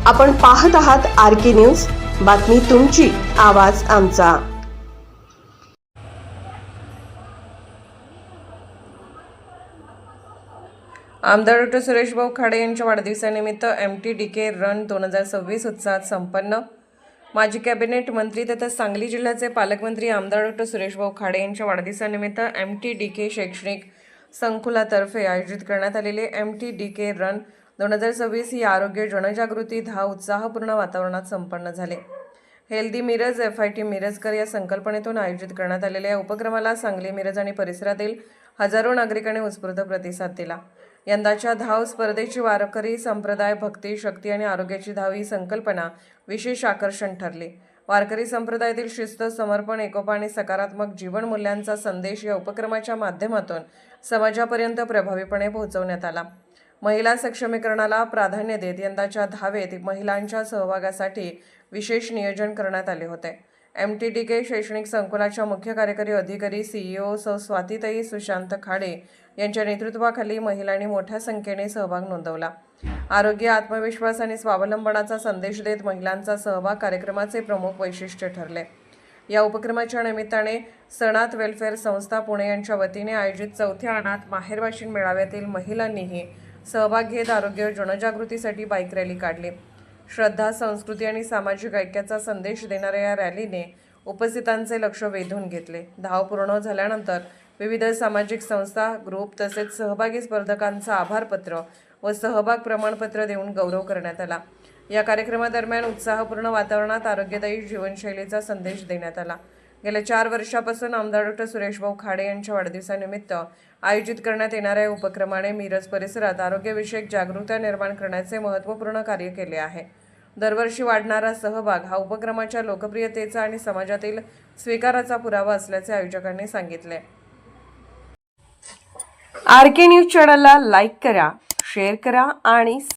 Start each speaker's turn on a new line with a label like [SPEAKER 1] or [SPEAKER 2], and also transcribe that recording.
[SPEAKER 1] आपण पाहत आहात RK न्यूज, बातमी तुमची, आवाज आमचा।
[SPEAKER 2] आमदार डॉ. सुरेशभाऊ खाडे यांच्या वाढदिवसानिमित्त MTDK रन 2026 उत्साहात संपन्न। माजी कॅबिनेट मंत्री तथा सांगली जिल्ह्याचे पालकमंत्री आमदार डॉ. सुरेशभाऊ खाडे यांच्या वाढदिवसानिमित्त MTDK शैक्षणिक संकुलातर्फे आयोजित करण्यात आलेले MTDK रन 2026 ही आरोग्य जनजागृती धाव उत्साहपूर्ण वातावरणात संपन्न झाले। हेल्दी मिरज FIT मिरजकर या संकल्पनेतून आयोजित करण्यात आलेल्या या उपक्रमाला सांगली, मिरज आणि परिसरातील हजारो नागरिकांनी उत्स्फूर्त प्रतिसाद दिला। यंदाच्या धाव स्पर्धेची वारकरी संप्रदाय, भक्ती, शक्ती आणि आरोग्याची धाव ही संकल्पना विशेष आकर्षण ठरली। वारकरी संप्रदायातील शिस्त, समर्पण, एकोपा आणि सकारात्मक जीवन मूल्यांचा संदेश या उपक्रमाच्या माध्यमातून समाजापर्यंत प्रभावीपणे पोहोचवण्यात आला। महिला सक्षमीकरणाला प्राधान्य देत यंदाच्या धावेत महिलांच्या सहभागासाठी विशेष नियोजन करण्यात आले होते। MTDK शैक्षणिक संकुलाच्या मुख्य कार्यकारी अधिकारी CEO सौ स्वातीताई सुशांत खाडे यांच्या नेतृत्वाखाली महिलांनी मोठ्या संख्येने सहभाग नोंदवला। आरोग्य, आत्मविश्वास आणि स्वावलंबनाचा संदेश देत महिलांचा सहभाग कार्यक्रमाचे प्रमुख वैशिष्ट्य ठरले। या उपक्रमाच्या निमित्ताने सनात वेलफेअर संस्था पुणे यांच्या वतीने आयोजित चौथ्या अनाथ माहेरवाशीण मेळाव्यातील महिलांनीही सहभाग घेत आरोग्य जनजागृतीसाठी बाईक रॅली काढली। श्रद्धा, संस्कृती आणि सामाजिक ऐक्याचा संदेश देणाऱ्या या रॅलीने उपस्थितांचे लक्ष वेधून घेतले। धाव पूर्ण झाल्यानंतर विविध सामाजिक संस्था, ग्रुप तसेच सहभागी स्पर्धकांचं आभारपत्र व सहभाग प्रमाणपत्र देऊन गौरव करण्यात आला। या कार्यक्रमादरम्यान उत्साहपूर्ण वातावरणात आरोग्यदायी जीवनशैलीचा संदेश देण्यात आला। गेल्या 4 वर्षापासून आमदार डॉ. सुरेशभाऊ खाडे यांच्या वाढदिवसानिमित्त आयोजित करण्यात येणाऱ्या या उपक्रमाने मिरज परिसरात आरोग्यविषयक जागरूकता निर्माण करण्याचे महत्त्वपूर्ण कार्य केले आहे। दरवर्षी वाढणारा सहभाग हा उपक्रमाच्या लोकप्रियतेचा आणि समाजातील स्वीकाराचा पुरावा असल्याचे आयोजकांनी सांगितले।
[SPEAKER 1] RK न्यूज चॅनलला लाईक करा, शेअर करा आणि